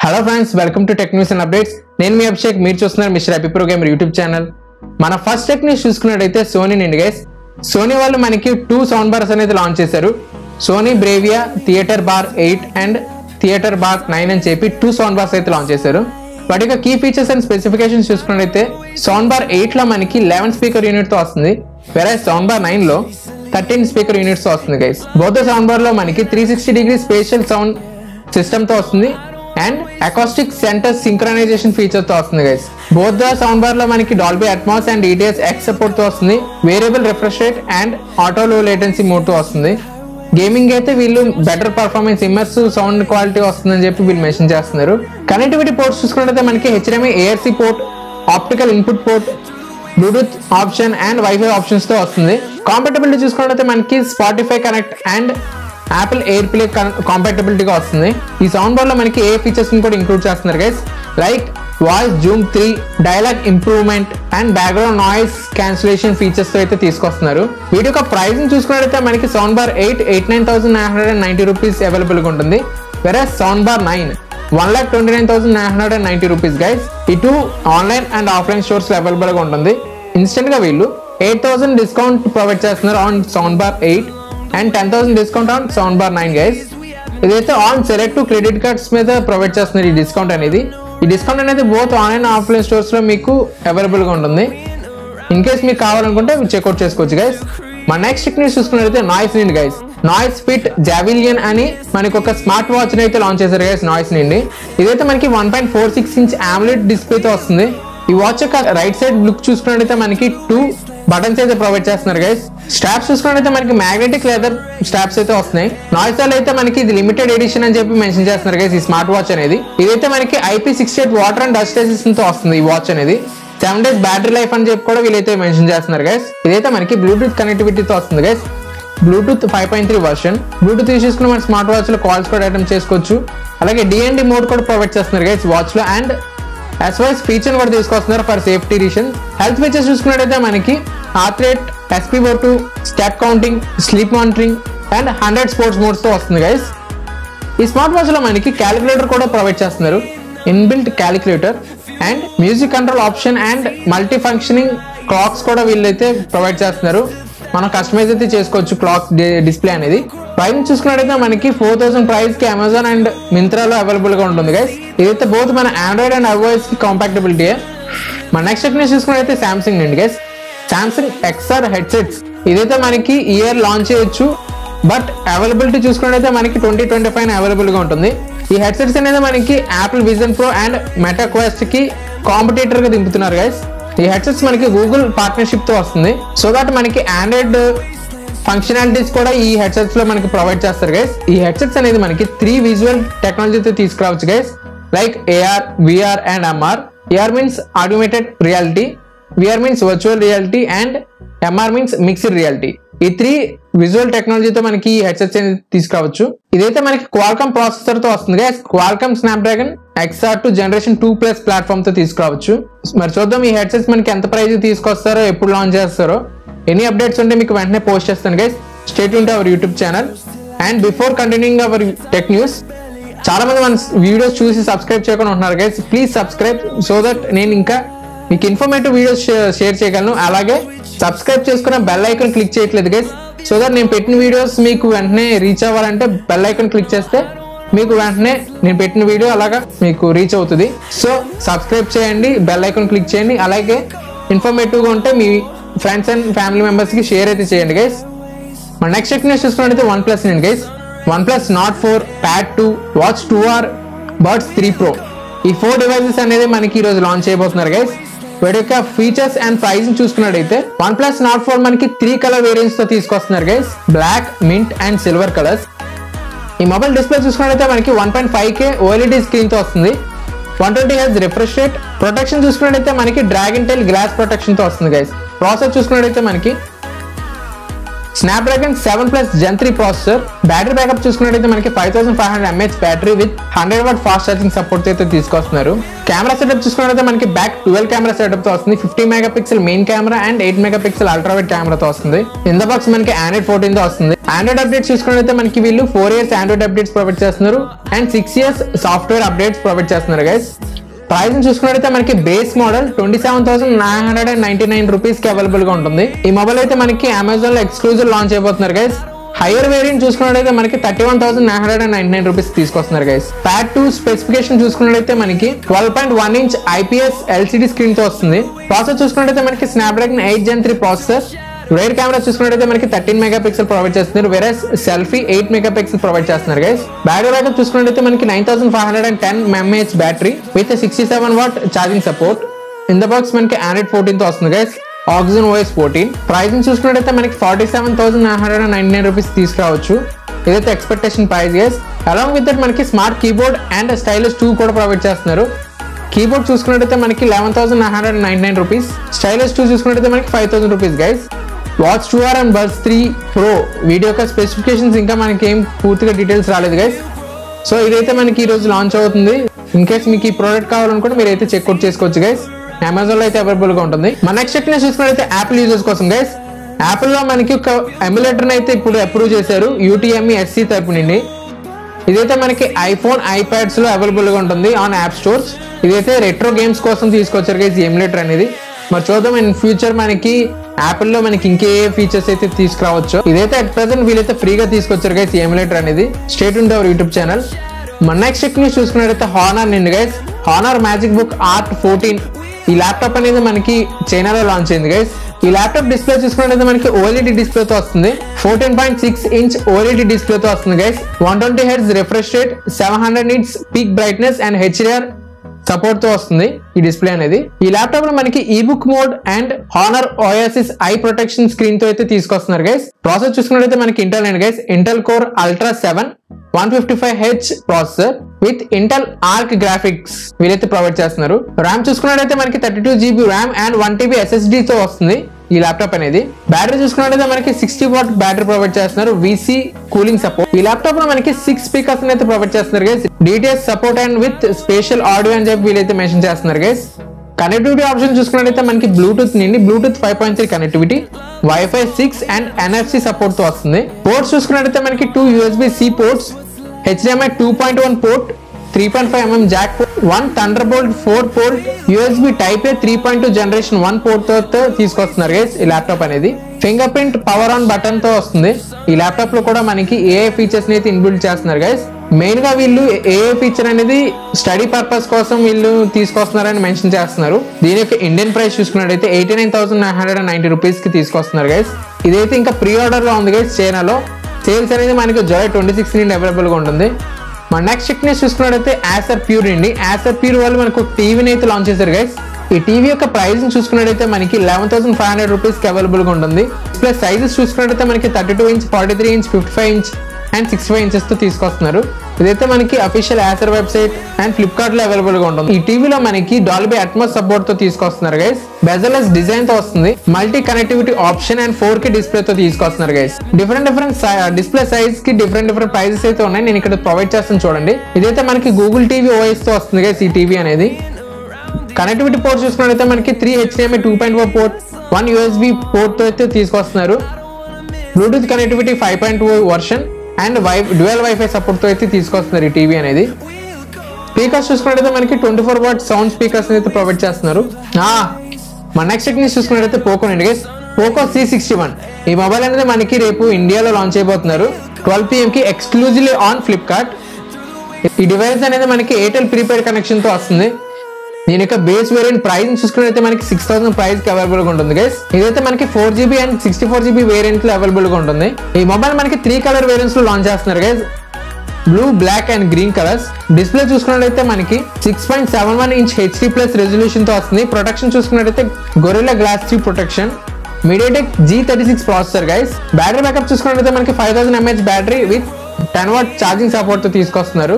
Hello friends, welcome to tech news and updates. నేను మీ అభిషేక్, మీరు చూస్తున్నారు Mister Happy Pro Gamer YouTube channel. మన ఫస్ట్ టెక్ న్యూస్ చూసుకున్నట్టయితే సోనీ నుండి గైస్. సోనీ వాళ్ళు మనకి 2 సౌండ్ బార్స్ అనేది లాంచ్ చేశారు. Sony Bravia theatre bar 8 and theatre bar 9 అని చెప్పి 2 సౌండ్ బార్స్ అయితే లాంచ్ చేశారు. వాటి యొక్క కీ ఫీచర్స్ అండ్ స్పెసిఫికేషన్స్ చూసుకున్నట్టయితే సౌండ్ బార్ 8 లో మనకి 11 స్పీకర్ యూనిట్ తో వస్తుంది, వేరే సౌండ్ బార్ 9 లో 13 స్పీకర్ యూనిట్స్ తో వస్తుంది గైస్. బోత్ సౌండ్ బార్ లో మనకి 360 డిగ్రీ స్పేషియల్ సౌండ్ సిస్టమ్ తో వస్తుంది and acoustic centre synchronisation feature తో వస్తుంది guys. Both the sound bar లో మనకి Dolby Atmos and ETS X support తో వస్తుంది, variable refresh rate and auto లో లేటెన్సీ మోడ్ తో వస్తుంది. గేమింగ్ అయితే వీళ్ళు better performance immersive sound quality వస్తుందని చెప్పి వీళ్ళు మెన్షన్ చేస్తున్నారు. కనెక్టివిటీ పోర్ట్స్ చూసుకున్నట్లయితే మనకి HDMI ARC port, optical input port, bluetooth option and wifi options తో వస్తుంది. కాంపాటబిలిటీ చూసుకున్నట్లయితే మనకి Spotify connect and Apple AirPlay కాంపాటబిలిటీగా వస్తుంది. ఈ సౌండ్ బార్ లో మనకి ఏ ఫీచర్స్ కూడా ఇంక్లూడ్ చేస్తున్నారు guys, like voice zoom 3, dialogue improvement and background noise cancellation features తో అయితే తీసుకొస్తున్నారు. వీటి యొక్క ప్రైసింగ్ చూసుకున్నట్లయితే మనకి సౌండ్ బార్ 8 89,990 రూపీస్ అవైలబుల్ గా ఉంటుంది, వేరే సౌండ్ బార్ 9 1,29,990 రూపీస్ గైస్. ఈ 2 ఆన్లైన్ అండ్ ఆఫ్లైన్ స్టోర్స్ లో అవైలబుల్ గా ఉంటుంది. ఇన్స్టెంట్ గా వీళ్ళు 8,000 డిస్కౌంట్ ప్రొవైడ్ చేస్తున్నారు on sound bar 8 and 10,000 discount on sound bar 9 guys. ఇదైతే ఆన్ సెలెక్ట్ క్రెడిట్ కార్డ్స్ మీద ప్రొవైడ్ చేస్తున్నారు ఈ డిస్కౌంట్ అనేది. ఈ డిస్కౌంట్ అనేది బోత్ ఆన్లైన్ ఆఫ్లైన్ స్టోర్స్ లో మీకు అవైలబుల్ గా ఉంటుంది. ఇన్ కేస్ మీకు కావాలనుకుంటే మీరు చెక్అౌట్ చేసుకోవచ్చు గైస్. మన నెక్స్ట్ న్యూస్ చూసుకున్నట్లయితే నాయిస్ నుండి గైస్. నాయిస్ ఫిట్ జావిలియన్ అని మనకి ఒక స్మార్ట్ వాచ్ అయితే లాంచ్ చేశారు గైస్ నాయిస్ నుండి. ఇదైతే మనకి 1.46 ఇంచ్ AMOLED డిస్ప్లే తో వస్తుంది. ఈ వాచ్ యొక్క రైట్ సైడ్ లుక్ చూసుకున్నట్లయితే మనకి 2 బటన్స్ అయితే ప్రొవైడ్ చేస్తున్నారు గైస్. స్ట్రాప్స్ చూసుకున్నట్లయితే మనకి మ్యాగ్నెటిక్ లెదర్ స్ట్రాప్స్ అయితే వస్తున్నాయి. నాయిస్ వాళ్ళు అయితే మనకి ఇది లిమిటెడ్ ఎడిషన్ అని చెప్పి మెన్షన్ చేస్తున్నారు గైస్ ఈ స్మార్ట్ వాచ్ అనేది. ఇదైతే మనకి IP68 water and dust resistance తో వస్తుంది ఈ వాచ్ అనేది. 7 days బ్యాటరీ లైఫ్ అని చెప్పి కూడా వీళ్ళైతే మెన్షన్ చేస్తున్నారు గైస్. ఇదైతే మనకి బ్లూటూత్ కనెక్టివిటీతో వస్తుంది guys, Bluetooth 5.3 version. Bluetooth use చేసుకుని మన స్మార్ట్ వాచ్ లో కాల్స్ కూడా అటెంప్ట్ చేసుకోవచ్చు. అలాగే DND మోడ్ కూడా ప్రొవైడ్ చేస్తున్నారు గైస్ వాచ్ లో అండ్ SOS ఫీచర్ కూడా తీసుకొస్తున్నారు for safety reason. Health features చూసుకున్నట్టయితే మనకి heart rate, SpO2, step counting, sleep monitoring and 100 sports modes తో వస్తుంది గైస్. ఈ స్మార్ట్ వాచ్ లో మనకి క్యాలిక్యులేటర్ కూడా ప్రొవైడ్ చేస్తున్నారు, inbuilt calculator and music control option and multi functioning clocks కూడా వీళ్ళైతే ప్రొవైడ్ చేస్తున్నారు. మనం కస్టమైజ్ అయితే చేసుకోవచ్చు క్లాక్ డిస్ప్లే అనేది. ప్రైస్ చూసుకున్నట్టయితే మనకి 4,000 ప్రైస్ కి అమెజాన్ అండ్ మింత్రాలో అవైలబుల్ గా ఉంటుంది గైస్. ఇదైతే బోత్ మన ఆండ్రాయిడ్ అండ్ iOS కి కాంపాటబిలిటీ. మన నెక్స్ట్ టెక్నిక్ చూసుకున్నట్టయితే సామ్సంగ్ నుండి గైస్. సామ్సంగ్ XR హెడ్సెట్స్ ఇదైతే మనకి ఇయర్ లాంచ్ చేయొచ్చు, బట్ అవైలబిలిటీ చూసుకున్నట్టయితే మనకి 2025 అవైలబుల్ గా ఉంటుంది. ఈ హెడ్సెట్స్ అనేది మనకి Apple vision pro and meta quest కి కాంపిటేటర్ గా దింపుతున్నారు గైస్. ఈ హెడ్సెట్స్ మనకి గూగుల్ పార్ట్నర్షిప్ తో వస్తుంది, సో దట్ మనకి ఆండ్రాయిడ్ ఫంక్షనాలిటీస్ కూడా ఈ హెడ్సెట్స్ లో మనకి ప్రొవైడ్ చేస్తారు గైస్. ఈ హెడ్సెట్స్ అనేది మనకి 3 విజువల్ టెక్నాలజీతో తీసుకురావచ్చు guys, like AR, VR and MR. AR means augmented reality, VR means virtual reality and MR means mixed reality. ఈ 3 విజువల్ టెక్నాలజీతో మనకి ఈ హెడ్సెట్స్ అనేది తీసుకురావచ్చు. ఇదైతే మనకి క్వాల్కమ్ ప్రాసెసర్ తో వస్తుంది guys. Qualcomm Snapdragon XR2 generation 2+ platform తో తీసుకురావచ్చు. మరి చూద్దాం ఈ హెడ్సెట్స్ మనకి ఎంత ప్రైస్ తీసుకొస్తారో, ఎప్పుడు లాంచ్ చేస్తారో. ఎనీ అప్డేట్స్ ఉంటే మీకు వెంటనే పోస్ట్ చేస్తాను guys. Stay tune to our YouTube channel. And before continuing our tech news, చాలా మంది మన వీడియోస్ చూసి సబ్స్క్రైబ్ చేయకుండా ఉంటున్నారు guys. Please subscribe so that నేను ఇంకా మీకు ఇన్ఫర్మేటివ్ వీడియోస్ షేర్ చేయగలను. అలాగే సబ్స్క్రైబ్ చేసుకున్న బెల్ ఐకాన్ క్లిక్ చేయట్లేదు గైస్, సో దట్ నేను పెట్టిన వీడియోస్ మీకు వెంటనే రీచ్ అవ్వాలంటే బెల్ ఐకాన్ క్లిక్ చేస్తే మీకు వెంటనే నేను పెట్టిన వీడియో అలాగా మీకు రీచ్ అవుతుంది. సో సబ్స్క్రైబ్ చేయండి, బెల్ ఐకాన్ క్లిక్ చేయండి. అలాగే ఇన్ఫర్మేటివ్గా ఉంటే మీ ఫ్రెండ్స్ అండ్ ఫ్యామిలీ మెంబర్స్ కి షేర్ అయితే చేయండి గైస్. మన నెక్స్ట్ టెక్నిక్ చూసుకున్నట్లయితే OnePlus నేను guys. OnePlus Nord 4, Pad 2, Watch 2R, Buds 3 Pro ఈ 4 డివైసెస్ అనేది మనకి ఈ రోజు లాంచ్ చేయబోతున్నారు గైస్. వీటి యొక్క ఫీచర్స్ అండ్ ప్రైసింగ్ చూసుకున్నట్టయితే OnePlus Nord 4 మనకి 3 కలర్ వేరియంట్స్ తో తీసుకొస్తున్నారు guys, black, mint and silver colours. ఈ మొబైల్ డిస్ప్లే చూసుకున్నట్టయితే మనకి 1.5K OLED స్క్రీన్ తో వస్తుంది, 120Hz రిఫ్రెష్ రేట్. ప్రొటెక్షన్ చూసుకున్నట్టయితే మనకి డ్రాగన్ టైల్ గ్లాస్ ప్రొటెక్షన్ తో వస్తుంది గైస్. ప్రాసెసర్ చూసుకున్నట్టయితే మనకి Snapdragon 7+ Gen 3 processor. Battery backup చూసుకున్నట్టయితే మనకి 5500 mAh battery with 100W fast charging support అయితే తీసుకొస్తున్నారు. కెమెరా సెటప్ చూసుకున్నట్టయితే మనకి బ్యాక్ 12 కెమెరా సెటప్ తో వస్తుంది, 50 MP main camera and 8 MP ultra wide కెమెరాతో వస్తుంది. ఇన్ ద బాక్స్ మనకి Android 14 తో వస్తుంది. ఆండ్రాయిడ్ అప్డేట్స్ చూసుకున్నట్లయితే మనకి వీళ్ళు 4 years ఆండ్రాయిడ్ అప్డేట్స్ ప్రొవైడ్ చేస్తున్నారు and 6 years software updates provide చేస్తున్నారు గైస్. ప్రైస్ చూసుకున్నట్లయితే మనకి బేస్ మోడల్ 27,999 రూపీస్ కి అవైలబుల్ గా ఉంటుంది. ఈ మొబైల్ అయితే మనకి అమెజాన్ లో ఎక్స్క్లూజివ్ లాంచ్ అయిపోతున్నారు గైస్. హైయర్ వేరియంట్ చూసుకున్నట్లయితే మనకి 31,999 రూపీస్ తీసుకొస్తున్నారు గైస్. ప్యాడ్ 2 స్పెసిఫికేషన్ చూసుకున్నట్లయితే మనకి 12.1 inch IPS LCD స్క్రీన్ తో వస్తుంది. ప్రాసెసర్ చూసుకున్నట్లయితే మనకి Snapdragon 8 Gen 3 processor. Rear camera చూసుకున్నట్లయితే మనకి 13 మెగాపిక్సెల్ ప్రొవైడ్ చేస్తున్నారు, వేరేస్ సెల్ఫీ 8 మెగాపిక్సెల్ ప్రొవైడ్ చేస్తున్నారు గైస్. బ్యాటరీ బ్యాకప్ చూసుకున్నట్లయితే మనకి 9510 mAh battery with 67 watt charging support. In the box మనకి Android 14 తో వస్తుంది గైస్, ఆక్సిజన్ OS 14. ప్రైసింగ్ చూసుకున్నట్లయితే మనకి 47,999 రూపీస్ తీసుకురావచ్చు. ఇదైతే expectation price guys. Along with that మనకి స్మార్ట్ కీబోర్డ్ అండ్ స్టైలిష్ 2 కూడా ప్రొవైడ్ చేస్తున్నారు. కీబోర్డ్ చూసుకున్నట్లయితే మనకి 11,999 రూపీస్, స్టైలిష్ 2 చూసుకున్నట్లయితే మనకి 5,000 rupees guys. Watch 2R and buds 3 Pro video యొక్క స్పెసిఫికేషన్స్ ఇంకా మనకి ఏం పూర్తిగా డీటెయిల్స్ రాలేదు గైస్. సో ఇదైతే మనకి ఈ రోజు లాంచ్ అవుతుంది. ఇన్ కేస్ మీకు ఈ ప్రోడక్ట్ కావాలనుకుంటే మీరు అయితే చెక్అవుట్ చేసుకోవచ్చు గైస్. అమెజాన్ లో అయితే అవైలబుల్ గా ఉంటుంది. మన నెక్స్ట్ టెక్నాలజీ చూసుకున్నట్లయితే యాపిల్ యూజర్స్ కోసం గైస్. యాపిల్ లో మనకి ఒక ఎమ్యులేటర్ అయితే ఇప్పుడు అప్రూవ్ చేశారు UTME SC తరపు నుండి. ఇదైతే మనకి ఐఫోన్ ఐప్యాడ్స్ లో అవైలబుల్ గా ఉంటుంది ఆన్ యాప్ స్టోర్స్. ఇదైతే రెట్రో గేమ్స్ కోసం తీసుకొచ్చారు గైస్ ఈ ఎమ్యులేటర్ అనేది. మరి చూద్దాం ఇన్ ఫ్యూచర్ మనకి యాపిల్ లో మనకి ఇంకే ఫీచర్స్ అయితే తీసుకురావచ్చు. ఇదైతే అట్ ప్రెసెంట్ వీళ్ళైతే ఫ్రీగా తీసుకొచ్చారు గైస్ ఈ ఎమ్యులేటర్ అనేది. Stay tuned to our YouTube channel. మన నెక్స్ట్ టెక్ న్యూస్ చూసుకున్నట్లయితే హానర్ నుండి guys. Honour magic book art 14 ఈ ల్యాప్టాప్ అనేది మనకి చైనాలో లాంచ్ అయింది గైస్. ఈ ల్యాప్టాప్ డిస్ప్లే చూసుకున్నట్లయితే మనకి OLED డిస్ప్లే తో వస్తుంది. 14.6 inch OLED డిస్ప్లే తో వస్తుంది guys. 120 Hz refresh rate, 700 nits peak brightness and HDR support తో వస్తుంది ఈ డిస్ప్లే అనేది. ఈ ల్యాప్టాప్ లో మనకి ebook mode and honour OASIS eye protection screen తో అయితే తీసుకొస్తున్నారు గైస్. ప్రాసెస్ చూసుకున్నట్లయితే మనకి Intel and guys Intel core ultra 7 155H processor with Intel arc graphics వీలైతే ప్రొవైడ్ చేస్తున్నారు. ర్యామ్ చూసుకున్నట్లయితే మనకి 32GB RAM and 1TB SSD తో వస్తుంది ఈ ల్యాప్టాప్ అనేది. బ్యాటరీ చూసుకున్నట్లయితే మనకి 60 watt బ్యాటరీ ప్రొవైడ్ చేస్తున్నారు, VC కూలింగ్ సపోర్ట్. ఈ ల్యాప్టాప్ లో మనకి 6 స్పీకర్స్ అయితే ప్రొవైడ్ చేస్తున్నారు guys. DTS support and with special audio అని చెప్పి వీలైతే మెన్షన్ చేస్తున్నారు గైస్. కనెక్టివిటీ ఆప్షన్ చూసుకున్నట్లయితే మనకి బ్లూటూత్ నుండి Bluetooth 5.3 connectivity, Wi-Fi 6 and NFC support తో వస్తుంది. పోర్ట్స్ చూసుకున్నట్లయితే మనకి 2 USB-C ports, HDMI 2.1 port, 3.5mm Jack port, 1 Thunderbolt 4 port, USB Type-A 3.2 generation 1 port తో తీసుకొస్తున్నారు గైస్ ఈ ల్యాప్టాప్ అనేది. Finger print power on button తో వస్తుంది. ఈ ల్యాప్టాప్ లో కూడా మనకి AI ఫీచర్స్ అయితే ఇన్బిల్డ్ చేస్తున్నారు గైస్. మెయిన్ గా వీళ్ళు AI ఫీచర్ అనేది స్టడీ పర్పస్ కోసం వీళ్ళు తీసుకొస్తున్నారని మెన్షన్ చేస్తున్నారు. దీని యొక్క ఇండియన్ ప్రైస్ చూసుకున్నట్లయితే 89,990 రూపీస్ కి తీసుకొస్తున్నారు గైస్. ఇదైతే ఇంకా ప్రీ ఆర్డర్ లో ఉంది గైస్ చైనాలో. సేల్స్ అనేది మనకి July 26 నుండి అవైలబుల్ గా ఉంటుంది. మన నెక్స్ట్ టెక్ న్యూస్ చూసుకున్నట్లయితే Acer Pure నుండి. Acer Pure వాళ్ళు మనకు టీవీని అయితే లాంచ్ చేశారు గైస్. ఈ టీవీ యొక్క ప్రైస్ చూసుకున్నట్లయితే మనకి 11,500 రూపీస్ కి అవైలబుల్ గా ఉంటుంది. ప్లస్ సైజెస్ చూసుకున్నట్లయితే మనకి 32 inch 43 inch 55 inch and 65 inches తో తీసుకొస్తున్నారు. ఇదైతే మనకి official Acer website and Flipkart లో అవైలబుల్ గా ఉంటుంది. ఈ టీవీలో మనకి Dolby Atmos సపోర్ట్ తో తీసుకొస్తున్నారు గైస్. బెజల్లెస్ డిజైన్ తో వస్తుంది. Multi connectivity option and 4K display తో తీసుకొస్తున్నారు గైస్. డిఫరెంట్ డిస్ప్లే సైజ్ కి డిఫరెంట్ ప్రైజెస్ అయితే ఉన్నాయి. నేను ఇక్కడ ప్రొవైడ్ చేస్తాను చూడండి. ఇదైతే మనకి Google TV OS తో వస్తుంది గైస్ ఈ టీవీ అనేది. కనెక్టివిటీ పోర్ట్ చూసుకున్నట్లయితే మనకి 3 HDMI 2.4 పోర్ట్, 1 USB పోర్ట్ తో అయితే తీసుకొస్తున్నారు. Bluetooth connectivity 5.2 version and dual wifi support తో అయితే తీసుకొస్తున్నారు ఈ టీవీ అనేది. స్పీకర్స్ చూసుకున్నట్లయితే మనకి 24 watt సౌండ్ స్పీకర్స్ అయితే ప్రొవైడ్ చేస్తున్నారు. మన నెక్స్ట్ టెక్నిక్స్ చూసుకున్నట్లయితే పోకో అండి గైస్. పోకో C61 ఈ మొబైల్ అనేది మనకి రేపు ఇండియాలో లాంచ్ అయిపోతున్నారు 12 PM కి ఎక్స్క్లూజివ్లీ ఆన్ ఫ్లిప్కార్ట్. ఈ డివైస్ అనేది మనకి ఎయిర్టెల్ ప్రీపెయిడ్ కనెక్షన్ తో వస్తుంది. దీని యొక్క బేస్ వేరియంట్ ప్రైస్ చూసుకున్నట్లయితే మనకి 6,000 ప్రైస్ కి అవైలబుల్ గా ఉంటుంది గైస్. ఇదైతే మనకి 4GB అండ్ 64GB వేరియంట్ లో అవైలబుల్ గా ఉంటుంది. ఈ మొబైల్ మనకి 3 కలర్ వేరియంట్స్ లో లాంచ్ చేస్తున్నారు guys. Blue, black and green colours. Display చూసుకున్నట్లయితే మనకి 6.71 inch HD+ రెజల్యూషన్ తో వస్తుంది. ప్రొటెక్షన్ చూసుకున్నట్లయితే Gorilla Glass 3 protection, MediaTek G36 processor guys. Battery backup చూసుకున్నట్లయితే మనకి 5000 mAh battery with 10 watt charging support తో తీసుకొస్తున్నారు.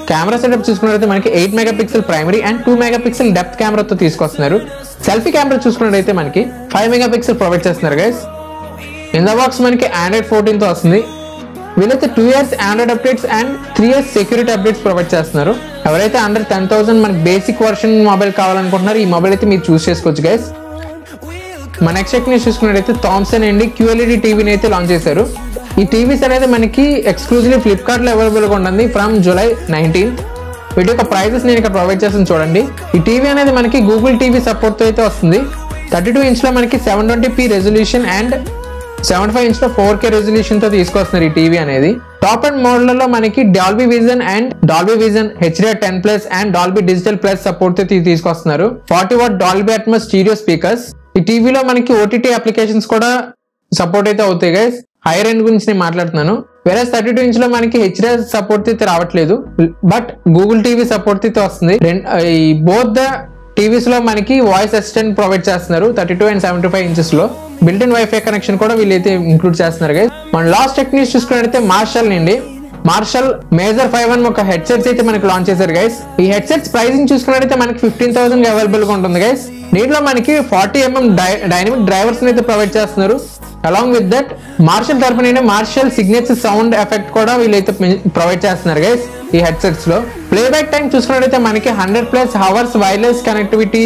కెమెరా సెటప్ చూసుకున్నట్లయితే మనకి 8 megapixel primary and 2 megapixel depth కెమెరాతో తీసుకొస్తున్నారు. సెల్ఫీ కెమెరా చూసుకున్నట్లయితే మనకి 5 మెగాపిక్సెల్ ప్రొవైడ్ చేస్తున్నారు గైస్. ఇన్ ద బాక్స్ మనకి Android 14 తో వస్తుంది. వీళ్ళైతే 2 years Android updates and 3 years security updates provide చేస్తున్నారు. ఎవరైతే అండర్ 10,000 మనకి బేసిక్ వర్షన్ మొబైల్ కావాలనుకుంటున్నారు ఈ మొబైల్ అయితే మీరు చూస్ చేసుకోవచ్చు గైస్. మన నెక్స్ట్ టెక్నిక్స్ చూసుకున్నట్లయితే థామ్సన్ అండి QLED టీవీని అయితే లాంచ్ చేశారు. ఈ టీవీస్ అనేది మనకి ఎక్స్క్లూజివ్లీ ఫ్లిప్కార్ట్ లో అవైలబుల్ గా ఉంటుంది ఫ్రమ్ July 19th. వీటి యొక్క ప్రైజెస్ నేను ఇక్కడ ప్రొవైడ్ చేస్తాను చూడండి. ఈ టీవీ అనేది మనకి గూగుల్ టీవీ సపోర్ట్ తో అయితే వస్తుంది. 32 ఇంచ్ లో మనకి 720p రెజల్యూషన్ అండ్ 75 ఇంచ్ లో 4K రెజల్యూషన్ తో తీసుకొస్తున్నారు ఈ టీవీ అనేది. టాప్ అండ్ మోడల్లో మనకి Dolby vision and Dolby vision HDR10+ and Dolby digital plus support తో తీసుకొస్తున్నారు. 40 what Dolby Atmos stereo speakers. ఈ టీవీలో మనకి OTT అప్లికేషన్స్ కూడా సపోర్ట్ అయితే అవుతాయి గైస్. హైర్ ఎండ్ గురించి నేను మాట్లాడుతున్నాను. వేరే 32 ఇంచ్ లో మనకి HDR సపోర్ట్ అయితే రావట్లేదు, బట్ గూగుల్ టీవీ సపోర్ట్ అయితే వస్తుంది. ఈ బోత్ ద టీవీస్ లో మనకి వాయిస్ అసిస్టెంట్ ప్రొవైడ్ చేస్తున్నారు 32 అండ్ 75 ఇంచెస్ లో. బిల్ట్ ఇన్ వైఫై కనెక్షన్ కూడా వీళ్ళైతే ఇంక్లూడ్ చేస్తున్నారు గైస్. మన లాస్ట్ టెక్ న్యూస్ చూసుకున్నట్లయితే మార్షల్ నుండి మార్షల్ మేజర్ 5 ఒక హెడ్సెట్స్ అయితే మనకి లాంచ్ చేశారు గైస్. ఈ హెడ్సెట్స్ ప్రైసింగ్ చూసుకున్నట్లయితే మనకి 15,000 అవైలబుల్ గా ఉంటుంది గైస్. దీంట్లో మనకి 40mm డైనమిక్ డ్రైవర్స్ అయితే ప్రొవైడ్ చేస్తున్నారు. అలాంగ్ విత్ దట్ మార్షల్ తరపున మార్షల్ సిగ్నేచర్ సౌండ్ ఎఫెక్ట్ కూడా వీళ్ళైతే ప్రొవైడ్ చేస్తున్నారు గైస్. ఈ హెడ్సెట్స్ లో ప్లేబ్యాక్ టైం చూసుకున్నట్లయితే మనకి 100+ అవర్స్ వైర్లెస్ కనెక్టివిటీ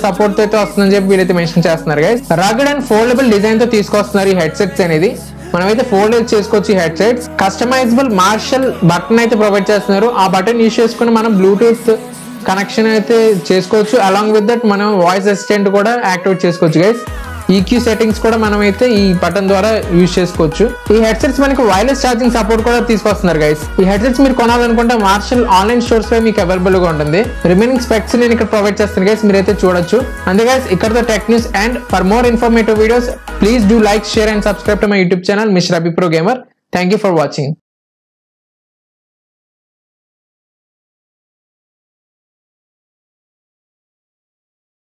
సపోర్ట్ అయితే వస్తుందని చెప్పి వీళ్ళైతే మెన్షన్ చేస్తున్నారు గైస్. రగడ్ అండ్ ఫోల్డబుల్ డిజైన్ తో తీసుకొస్తున్నారు ఈ హెడ్సెట్స్ అనేది. మనమైతే ఫోల్డ్ చేసుకోవచ్చు ఈ హెడ్సెట్స్. కస్టమైజబుల్ మార్షల్ బటన్ అయితే ప్రొవైడ్ చేస్తున్నారు. ఆ బటన్ యూజ్ చేసుకుని మనం బ్లూటూత్ కనెక్షన్ అయితే చేసుకోవచ్చు. అలాంగ్ విత్ దట్ మనం వాయిస్ అసిస్టెంట్ కూడా యాక్టివేట్ చేసుకోవచ్చు గైస్. EQ సెట్టింగ్స్ కూడా మనం అయితే ఈ బటన్ ద్వారా యూజ్ చేసుకోవచ్చు. ఈ హెడ్సెట్స్ మనకి వైర్లెస్ ఛార్జింగ్ సపోర్ట్ కూడా తీసుకొస్తున్నారు గైస్. ఈ హెడ్సెట్స్ మీరు కొనాలనుకుంటే మార్షల్ ఆన్లైన్ స్టోర్స్ లో మీకు అవైలబుల్ గా ఉంటుంది. రిమైనింగ్ స్పెక్స్ నేను ఇక్కడ ప్రొవైడ్ చేస్తాను గైస్, మీరైతే చూడొచ్చు. అంతే గైస్, ఇక్కడతో tech news. And for more informative videos please do like, share and subscribe to my YouTube channel mister Abhi pro gamer. Thank you for watching.